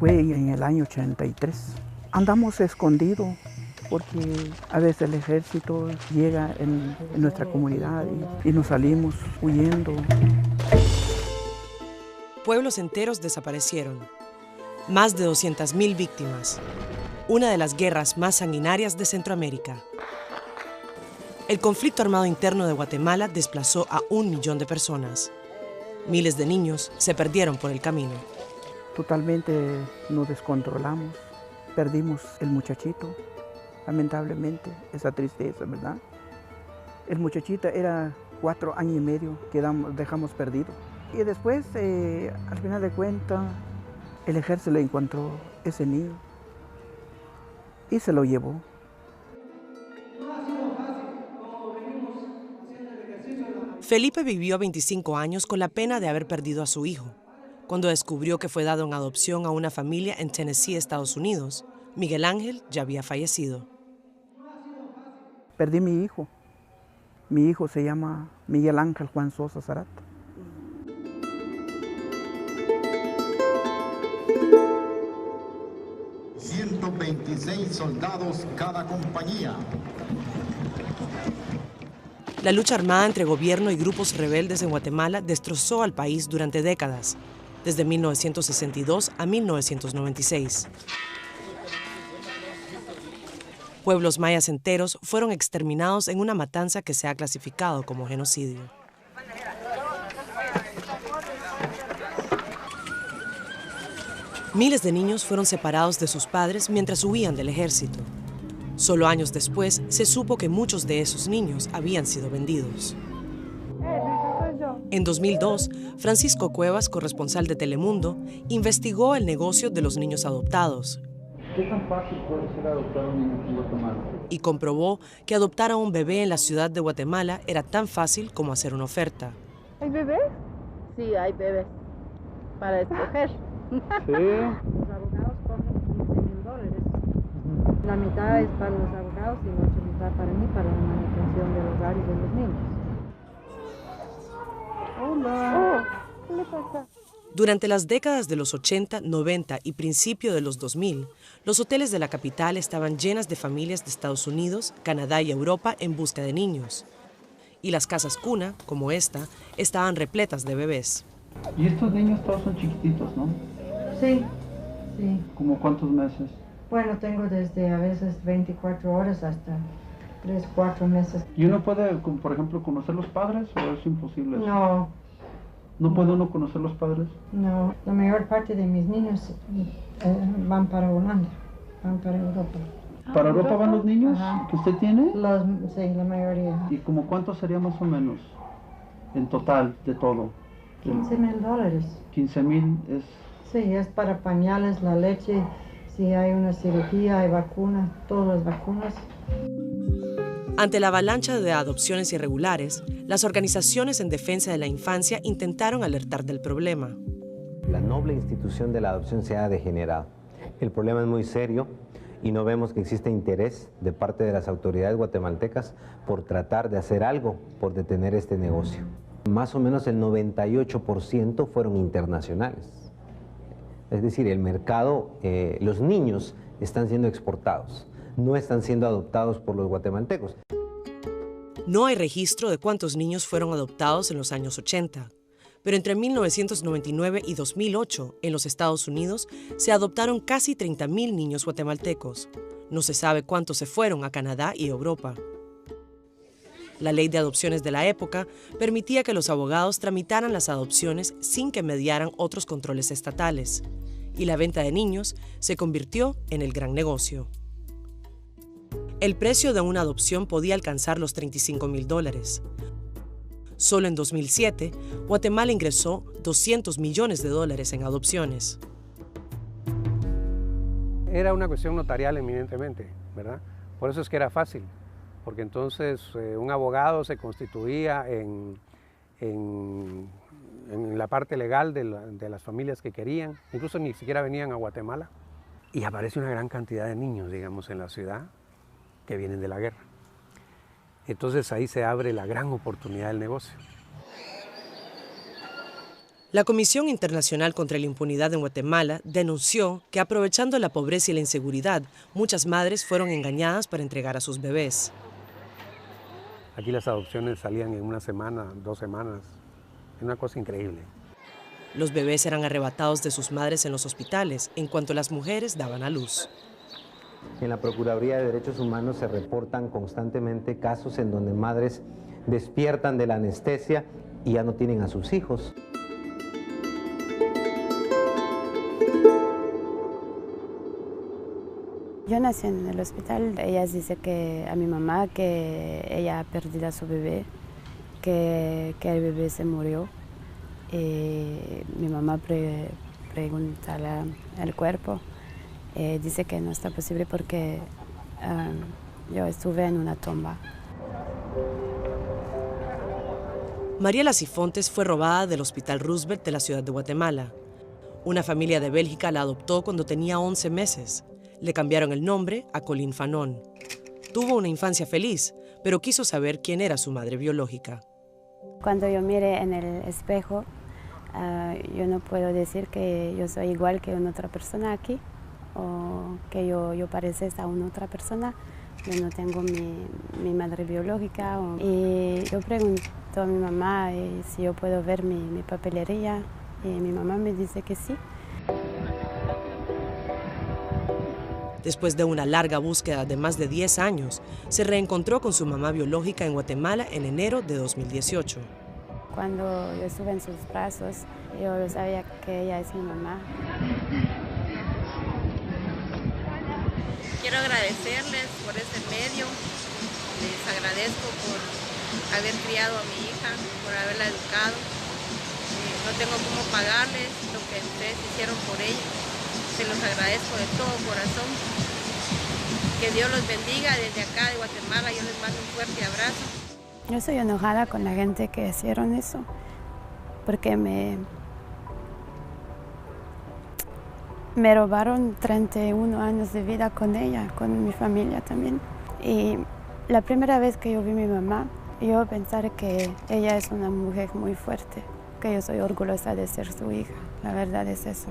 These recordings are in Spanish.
Fue en el año 83. Andamos escondidos porque a veces el ejército llega en nuestra comunidad y nos salimos huyendo. Pueblos enteros desaparecieron. Más de 200.000 víctimas. Una de las guerras más sanguinarias de Centroamérica. El conflicto armado interno de Guatemala desplazó a 1 millón de personas. Miles de niños se perdieron por el camino. Totalmente nos descontrolamos. Perdimos el muchachito, lamentablemente, esa tristeza, ¿verdad? El muchachito era 4 años y medio que dejamos perdido. Y después, al final de cuentas, el ejército le encontró ese niño y se lo llevó. Felipe vivió 25 años con la pena de haber perdido a su hijo. Cuando descubrió que fue dado en adopción a una familia en Tennessee, Estados Unidos, Miguel Ángel ya había fallecido. Perdí mi hijo. Mi hijo se llama Miguel Ángel Juan Sosa Zarat. ...126 soldados cada compañía. La lucha armada entre gobierno y grupos rebeldes en Guatemala destrozó al país durante décadas, desde 1962 a 1996. Pueblos mayas enteros fueron exterminados en una matanza que se ha clasificado como genocidio. Miles de niños fueron separados de sus padres mientras huían del ejército. Solo años después se supo que muchos de esos niños habían sido vendidos. En 2002, Francisco Cuevas, corresponsal de Telemundo, investigó el negocio de los niños adoptados. ¿Qué tan fácil puede ser adoptar a un niño en Guatemala? Y comprobó que adoptar a un bebé en la ciudad de Guatemala era tan fácil como hacer una oferta. ¿Hay bebés? Sí, hay bebés. Para escoger. Sí. Los abogados cobran $15,000. La mitad es para los abogados y la otra mitad para mí, para la manutención del hogar y de los niños. Hola. ¿Qué le pasa? Durante las décadas de los 80, 90 y principio de los 2000, los hoteles de la capital estaban llenas de familias de Estados Unidos, Canadá y Europa en busca de niños. Y las casas cuna, como esta, estaban repletas de bebés. Y estos niños todos son chiquititos, ¿no? Sí, sí. ¿Cómo cuántos meses? Bueno, tengo desde a veces 24 horas hasta 3, 4 meses. ¿Y uno puede, por ejemplo, conocer los padres o es imposible eso? No. ¿No puede uno conocer los padres? No, la mayor parte de mis niños van para Holanda, van para Europa. ¿Para Europa van los niños? Ajá. ¿Que usted tiene? Sí, la mayoría. ¿Y como cuánto sería más o menos en total de todo? $15,000. 15,000 es... Sí, es para pañales, la leche, si hay una cirugía, hay vacunas, todas las vacunas. Ante la avalancha de adopciones irregulares, las organizaciones en defensa de la infancia intentaron alertar del problema. La noble institución de la adopción se ha degenerado. El problema es muy serio y no vemos que existe interés de parte de las autoridades guatemaltecas por tratar de hacer algo por detener este negocio. Más o menos el 98% fueron internacionales. Es decir, el mercado, los niños están siendo exportados, no están siendo adoptados por los guatemaltecos. No hay registro de cuántos niños fueron adoptados en los años 80, pero entre 1999 y 2008, en los Estados Unidos, se adoptaron casi 30.000 niños guatemaltecos. No se sabe cuántos se fueron a Canadá y Europa. La ley de adopciones de la época permitía que los abogados tramitaran las adopciones sin que mediaran otros controles estatales, y la venta de niños se convirtió en el gran negocio. El precio de una adopción podía alcanzar los $35,000. Solo en 2007, Guatemala ingresó $200 millones en adopciones. Era una cuestión notarial eminentemente, ¿verdad? Por eso es que era fácil, porque entonces un abogado se constituía en la parte legal de las familias que querían, incluso ni siquiera venían a Guatemala, y aparece una gran cantidad de niños, digamos, en la ciudad que vienen de la guerra. Entonces ahí se abre la gran oportunidad del negocio. La Comisión Internacional contra la Impunidad en Guatemala denunció que, aprovechando la pobreza y la inseguridad, muchas madres fueron engañadas para entregar a sus bebés. Aquí las adopciones salían en una semana, 2 semanas. Es una cosa increíble. Los bebés eran arrebatados de sus madres en los hospitales en cuanto las mujeres daban a luz. En la Procuraduría de Derechos Humanos se reportan constantemente casos en donde madres despiertan de la anestesia y ya no tienen a sus hijos. Yo nací en el hospital. Ella dice que a mi mamá que ella ha perdido a su bebé, que el bebé se murió. Mi mamá pregunta al cuerpo. Dice que no está posible porque yo estuve en una tumba. Mariela Sifontes fue robada del Hospital Roosevelt de la ciudad de Guatemala. Una familia de Bélgica la adoptó cuando tenía 11 meses. Le cambiaron el nombre a Colleen Fanon. Tuvo una infancia feliz, pero quiso saber quién era su madre biológica. Cuando yo mire en el espejo, yo no puedo decir que yo soy igual que una otra persona aquí, o que yo parezco a una otra persona. Yo no tengo mi madre biológica. Y yo pregunto a mi mamá si yo puedo ver mi papelería, y mi mamá me dice que sí. Después de una larga búsqueda de más de 10 años, se reencontró con su mamá biológica en Guatemala en enero de 2018. Cuando yo estuve en sus brazos, yo sabía que ella es mi mamá. Quiero agradecerles por este medio, les agradezco por haber criado a mi hija, por haberla educado. No tengo cómo pagarles lo que ustedes hicieron por ella. Se los agradezco de todo corazón. Que Dios los bendiga desde acá de Guatemala. Yo les mando un fuerte abrazo. Yo estoy enojada con la gente que hicieron eso, porque me robaron 31 años de vida con ella, con mi familia también. Y la primera vez que yo vi a mi mamá, yo pensé que ella es una mujer muy fuerte, que yo soy orgullosa de ser su hija. La verdad es eso.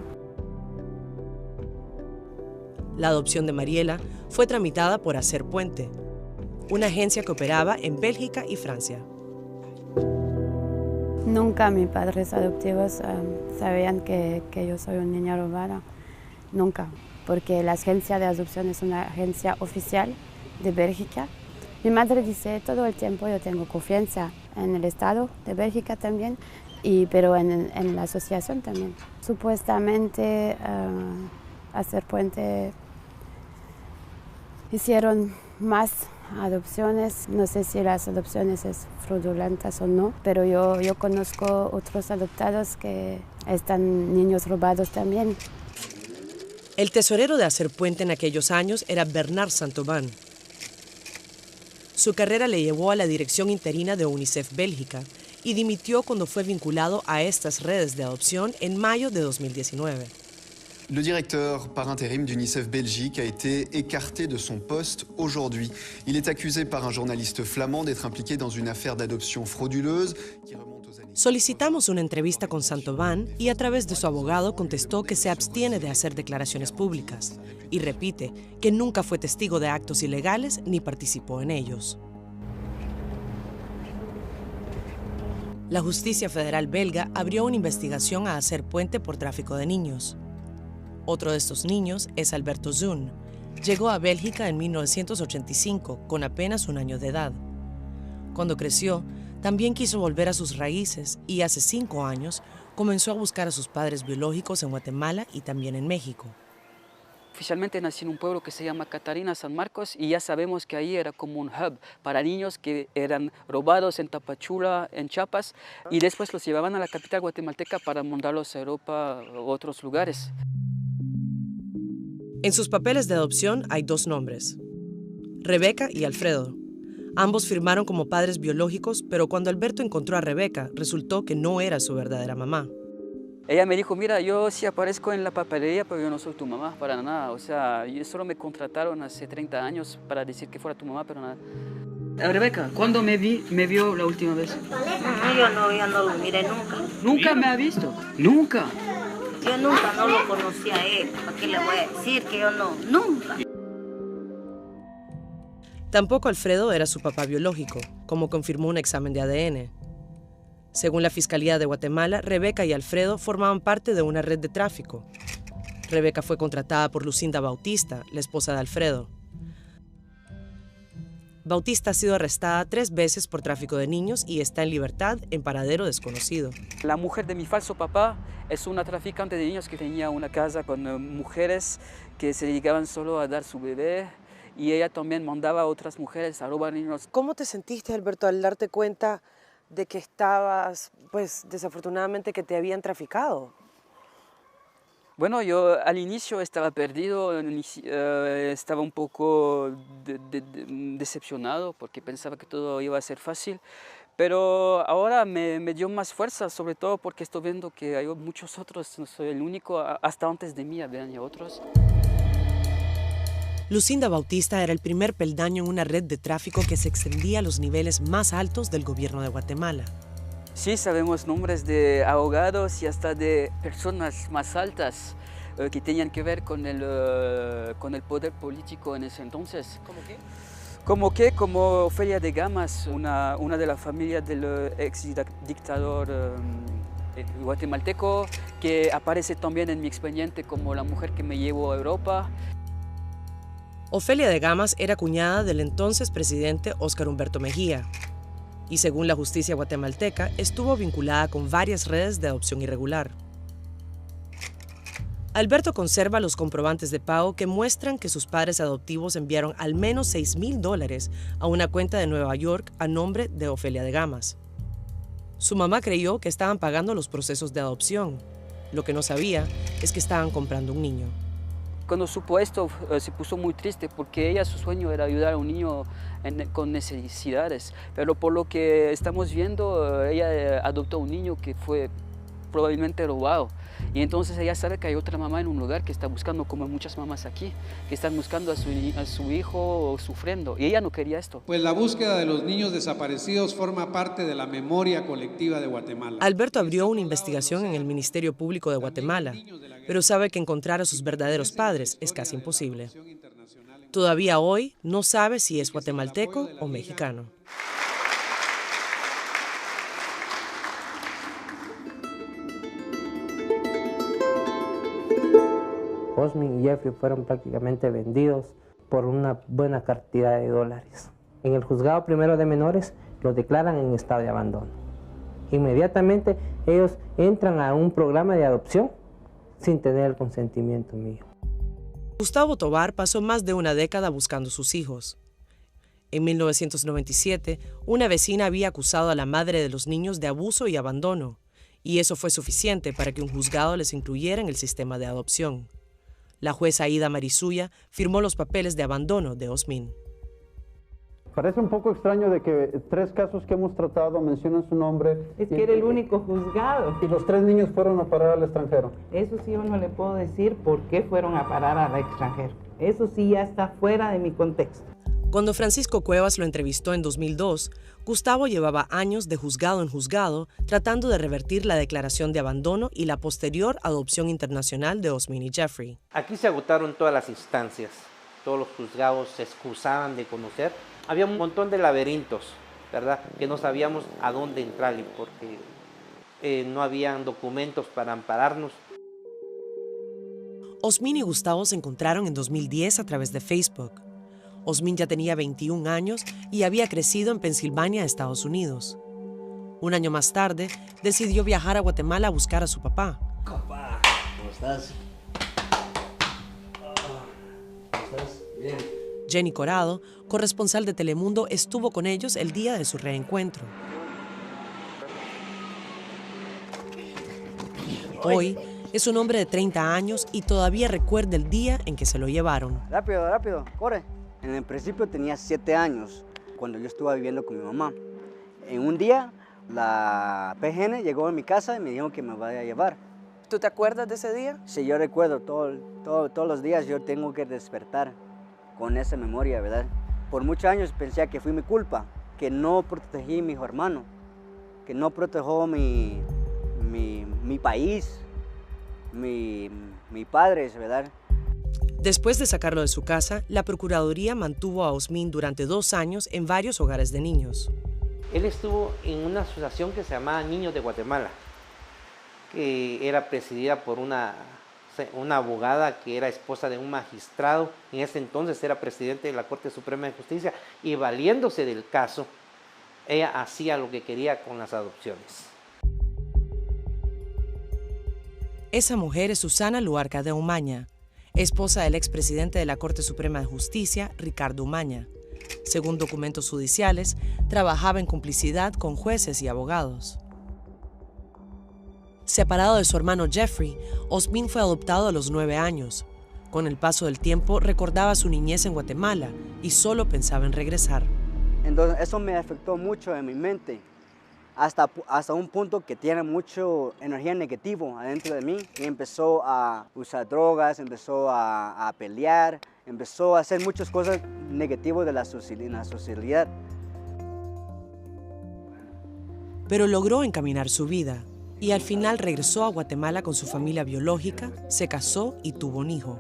La adopción de Mariela fue tramitada por Hacer Puente, una agencia que operaba en Bélgica y Francia. Nunca mis padres adoptivos sabían que yo soy una niña robada. Nunca, porque la agencia de adopción es una agencia oficial de Bélgica. Mi madre dice todo el tiempo, yo tengo confianza en el Estado de Bélgica también, pero en la asociación también. Supuestamente Hacer Puente hicieron más adopciones. No sé si las adopciones es fraudulentas o no, pero yo conozco otros adoptados que están niños robados también. El tesorero de Hacer Puente en aquellos años era Bernard Santoban. Su carrera le llevó a la dirección interina de UNICEF Bélgica y dimitió cuando fue vinculado a estas redes de adopción en mayo de 2019. Le directeur par intérim d'UNICEF Belgique a été écarté de son poste aujourd'hui. Il est accusé par un journaliste flamand d'être impliqué dans une affaire d'adoption frauduleuse qui remonte aux années... Solicitamos una entrevista con Santoban y a través de su abogado contestó que se abstiene de hacer declaraciones públicas y repite que nunca fue testigo de actos ilegales ni participó en ellos. La justicia federal belga abrió una investigación a Hacer Puente por tráfico de niños. Otro de estos niños es Alberto Zun. Llegó a Bélgica en 1985, con apenas 1 año de edad. Cuando creció, también quiso volver a sus raíces y hace 5 años comenzó a buscar a sus padres biológicos en Guatemala y también en México. Oficialmente nací en un pueblo que se llama Catarina San Marcos y ya sabemos que ahí era como un hub para niños que eran robados en Tapachula, en Chiapas, y después los llevaban a la capital guatemalteca para mandarlos a Europa u otros lugares. En sus papeles de adopción hay 2 nombres, Rebeca y Alfredo. Ambos firmaron como padres biológicos, pero cuando Alberto encontró a Rebeca, resultó que no era su verdadera mamá. Ella me dijo, mira, yo sí aparezco en la papelería, pero yo no soy tu mamá para nada. O sea, solo me contrataron hace 30 años para decir que fuera tu mamá, pero nada. Rebeca, ¿cuándo me vio la última vez? Yo no lo miré nunca. ¿Nunca me ha visto? ¿Nunca? Yo nunca no lo conocí a él. ¿Para qué le voy a decir que yo no? Nunca. Tampoco Alfredo era su papá biológico, como confirmó un examen de ADN. Según la Fiscalía de Guatemala, Rebeca y Alfredo formaban parte de una red de tráfico. Rebeca fue contratada por Lucinda Bautista, la esposa de Alfredo. Bautista ha sido arrestada 3 veces por tráfico de niños y está en libertad en paradero desconocido. La mujer de mi falso papá es una traficante de niños que tenía una casa con mujeres que se dedicaban solo a dar su bebé y ella también mandaba a otras mujeres a robar niños. ¿Cómo te sentiste, Alberto, al darte cuenta de que estabas, pues desafortunadamente, que te habían traficado? Bueno, yo al inicio estaba perdido, estaba un poco decepcionado porque pensaba que todo iba a ser fácil, pero ahora me dio más fuerza, sobre todo porque estoy viendo que hay muchos otros, no soy el único, hasta antes de mí había otros. Lucinda Bautista era el primer peldaño en una red de tráfico que se extendía a los niveles más altos del gobierno de Guatemala. Sí, sabemos nombres de abogados y hasta de personas más altas que tenían que ver con el poder político en ese entonces. ¿Cómo qué? Como Ofelia de Gamas, una de la familia del ex dictador guatemalteco, que aparece también en mi expediente como la mujer que me llevó a Europa. Ofelia de Gamas era cuñada del entonces presidente Óscar Humberto Mejía y, según la justicia guatemalteca, estuvo vinculada con varias redes de adopción irregular. Alberto conserva los comprobantes de pago que muestran que sus padres adoptivos enviaron al menos $6,000 a una cuenta de Nueva York a nombre de Ofelia de Gamas. Su mamá creyó que estaban pagando los procesos de adopción. Lo que no sabía es que estaban comprando un niño. Cuando supo esto, se puso muy triste porque ella, su sueño era ayudar a un niño con necesidades. Pero por lo que estamos viendo, ella adoptó un niño que fue probablemente robado. Y entonces ella sabe que hay otra mamá en un lugar que está buscando, como muchas mamás aquí, que están buscando a su hijo sufriendo. Y ella no quería esto. Pues la búsqueda de los niños desaparecidos forma parte de la memoria colectiva de Guatemala. Alberto abrió una investigación en el Ministerio Público de Guatemala, pero sabe que encontrar a sus verdaderos padres es casi imposible. Todavía hoy no sabe si es guatemalteco o mexicano. Osmin y Jeffrey fueron prácticamente vendidos por una buena cantidad de dólares. En el juzgado primero de menores los declaran en estado de abandono. Inmediatamente ellos entran a un programa de adopción sin tener el consentimiento mío. Gustavo Tovar pasó más de una década buscando sus hijos. En 1997, una vecina había acusado a la madre de los niños de abuso y abandono, y eso fue suficiente para que un juzgado les incluyera en el sistema de adopción. La jueza Aida Marizuya firmó los papeles de abandono de Osmin. Parece un poco extraño de que 3 casos que hemos tratado mencionan su nombre. Es que era el único juzgado. Y los 3 niños fueron a parar al extranjero. Eso sí yo no le puedo decir por qué fueron a parar al extranjero. Eso sí ya está fuera de mi contexto. Cuando Francisco Cuevas lo entrevistó en 2002, Gustavo llevaba años de juzgado en juzgado tratando de revertir la declaración de abandono y la posterior adopción internacional de Osmin y Jeffrey. Aquí se agotaron todas las instancias, todos los juzgados se excusaban de conocer. Había un montón de laberintos, ¿verdad?, que no sabíamos a dónde entrarle porque no habían documentos para ampararnos. Osmin y Gustavo se encontraron en 2010 a través de Facebook. Osmin ya tenía 21 años y había crecido en Pensilvania, Estados Unidos. Un año más tarde, decidió viajar a Guatemala a buscar a su papá. Papá, ¿cómo estás? ¿Cómo estás? Bien. Jenny Corado, corresponsal de Telemundo, estuvo con ellos el día de su reencuentro. Hoy es un hombre de 30 años y todavía recuerda el día en que se lo llevaron. Rápido, rápido, corre. En el principio tenía 7 años cuando yo estuve viviendo con mi mamá. En un día la PGN llegó a mi casa y me dijo que me vaya a llevar. ¿Tú te acuerdas de ese día? Sí, yo recuerdo todos los días yo tengo que despertar con esa memoria, ¿verdad? Por muchos años pensé que fue mi culpa, que no protegí a mi hermano, que no protegió mi país, mi padre, ¿verdad? Después de sacarlo de su casa, la Procuraduría mantuvo a Osmin durante 2 años en varios hogares de niños. Él estuvo en una asociación que se llamaba Niños de Guatemala, que era presidida por una abogada que era esposa de un magistrado, en ese entonces era presidente de la Corte Suprema de Justicia, y valiéndose del caso, ella hacía lo que quería con las adopciones. Esa mujer es Susana Luarca de Umaña, esposa del expresidente de la Corte Suprema de Justicia, Ricardo Umaña. Según documentos judiciales, trabajaba en complicidad con jueces y abogados. Separado de su hermano Jeffrey, Osmin fue adoptado a los 9 años. Con el paso del tiempo, recordaba su niñez en Guatemala y solo pensaba en regresar. Entonces, eso me afectó mucho en mi mente, hasta un punto que tiene mucha energía negativa adentro de mí. Y empezó a usar drogas, empezó a pelear, empezó a hacer muchas cosas negativas de la sociedad. Pero logró encaminar su vida y al final regresó a Guatemala con su familia biológica, se casó y tuvo un hijo.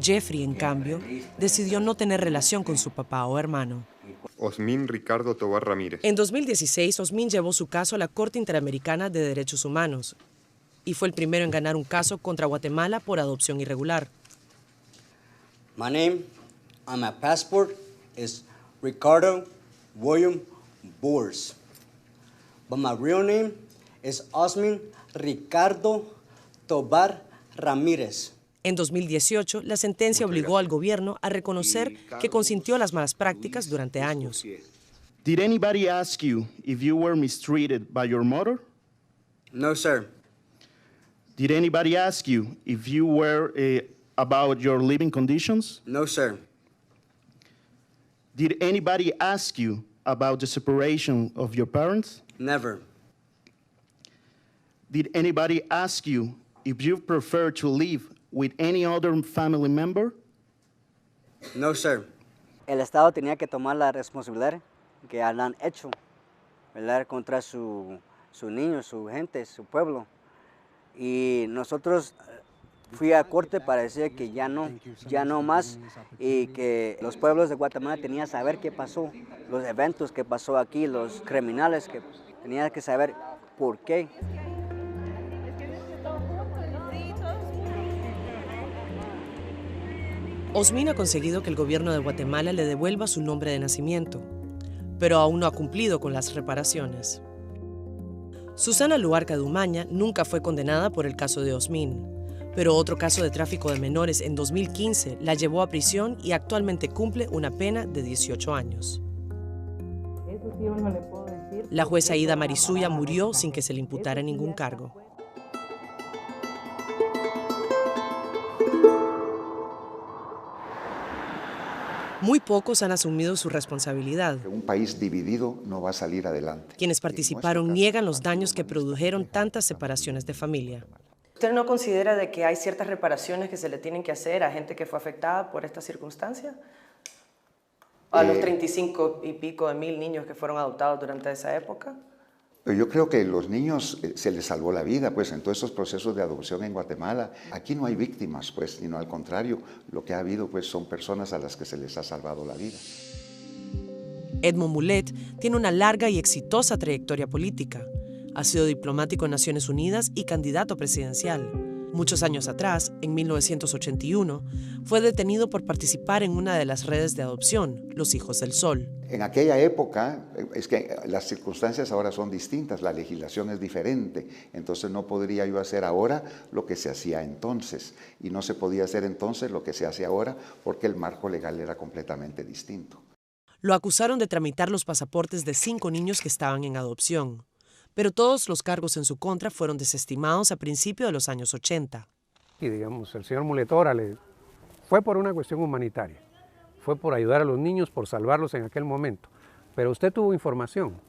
Jeffrey, en cambio, decidió no tener relación con su papá o hermano. Osmin Ricardo Tobar Ramírez. En 2016, Osmin llevó su caso a la Corte Interamericana de Derechos Humanos y fue el primero en ganar un caso contra Guatemala por adopción irregular. My name on my passport is Ricardo William Boers, but my real name is Osmin Ricardo Tobar Ramírez. En 2018, la sentencia obligó al gobierno a reconocer que consintió las malas prácticas durante años. Did anybody ask you if you were mistreated by your mother? No, sir. Did anybody ask you if you were about your living conditions? No, sir. Did anybody ask you about the separation of your parents? Never. Did anybody ask you if you prefer to live with any other family member? No, sir. El Estado tenía que tomar la responsabilidad que han hecho, ¿verdad? Contra su niño, su gente, su pueblo. Y nosotros fui a corte para decir que ya no más, y que los pueblos de Guatemala tenían que saber qué pasó, los eventos que pasó aquí, los criminales que tenían que saber por qué. Osmin ha conseguido que el gobierno de Guatemala le devuelva su nombre de nacimiento, pero aún no ha cumplido con las reparaciones. Susana Luarca de Umaña nunca fue condenada por el caso de Osmin, pero otro caso de tráfico de menores en 2015 la llevó a prisión y actualmente cumple una pena de 18 años. Eso sí, yo no le puedo decir. La jueza Ida Marizuya murió sin que se le imputara ningún cargo. Muy pocos han asumido su responsabilidad. Un país dividido no va a salir adelante. Quienes participaron niegan los daños que produjeron tantas separaciones de familia. ¿Usted no considera de que hay ciertas reparaciones que se le tienen que hacer a gente que fue afectada por esta circunstancia? A los 35 y pico de mil niños que fueron adoptados durante esa época. Yo creo que los niños se les salvó la vida, pues, en todos esos procesos de adopción en Guatemala. Aquí no hay víctimas, pues, sino al contrario, lo que ha habido, pues, son personas a las que se les ha salvado la vida. Edmond Mulet tiene una larga y exitosa trayectoria política. Ha sido diplomático en Naciones Unidas y candidato presidencial. Muchos años atrás, en 1981, fue detenido por participar en una de las redes de adopción, Los Hijos del Sol. En aquella época, es que las circunstancias ahora son distintas, la legislación es diferente, entonces no podría yo hacer ahora lo que se hacía entonces, y no se podía hacer entonces lo que se hace ahora porque el marco legal era completamente distinto. Lo acusaron de tramitar los pasaportes de 5 niños que estaban en adopción, pero todos los cargos en su contra fueron desestimados a principios de los años 80. Y digamos, el señor Muletora fue por una cuestión humanitaria, fue por ayudar a los niños, por salvarlos en aquel momento. Pero usted tuvo información,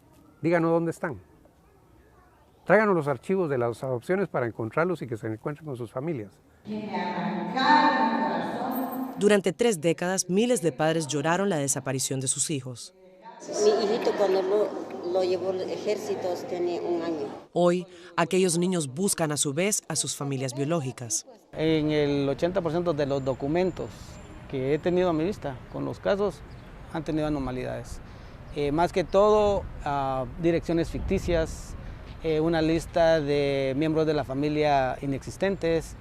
díganos dónde están. Tráiganos los archivos de las adopciones para encontrarlos y que se encuentren con sus familias. Que me arrancaron el corazón Durante 3 décadas, miles de padres lloraron la desaparición de sus hijos. Mi hijito cuando lo llevó al ejército tenía 1 año. Hoy, aquellos niños buscan a su vez a sus familias biológicas. En el 80% de los documentos que he tenido a mi vista con los casos han tenido anormalidades. Más que todo, direcciones ficticias, una lista de miembros de la familia inexistentes,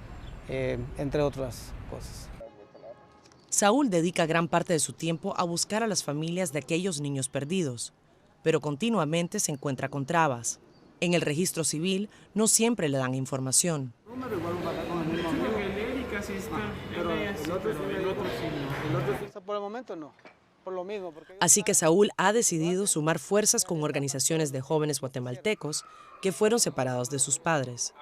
entre otras cosas. Saúl dedica gran parte de su tiempo a buscar a las familias de aquellos niños perdidos, pero continuamente se encuentra con trabas. En el registro civil no siempre le dan información. Por el momento no, por lo mismo. Así que Saúl ha decidido sumar fuerzas con organizaciones de jóvenes guatemaltecos que fueron separados de sus padres.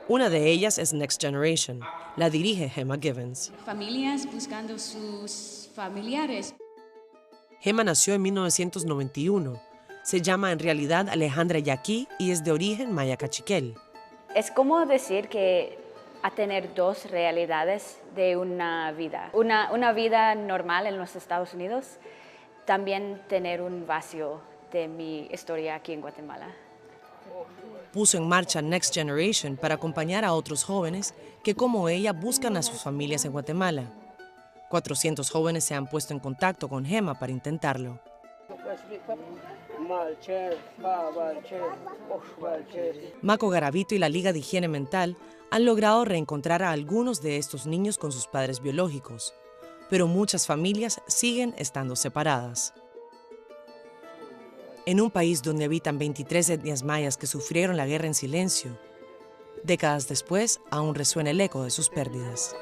Una de ellas es Next Generation. La dirige Gemma Givens. Familias buscando sus familiares. Gemma nació en 1991. Se llama en realidad Alejandra Yaqui y es de origen maya cachiquel. Es como decir que a tener 2 realidades de una vida. Una vida normal en los Estados Unidos, también tener un vacío de mi historia aquí en Guatemala. Puso en marcha Next Generation para acompañar a otros jóvenes que, como ella, buscan a sus familias en Guatemala. 400 jóvenes se han puesto en contacto con Gemma para intentarlo. Maco Garavito y la Liga de Higiene Mental han logrado reencontrar a algunos de estos niños con sus padres biológicos, pero muchas familias siguen estando separadas. En un país donde habitan 23 etnias mayas que sufrieron la guerra en silencio, décadas después aún resuena el eco de sus pérdidas.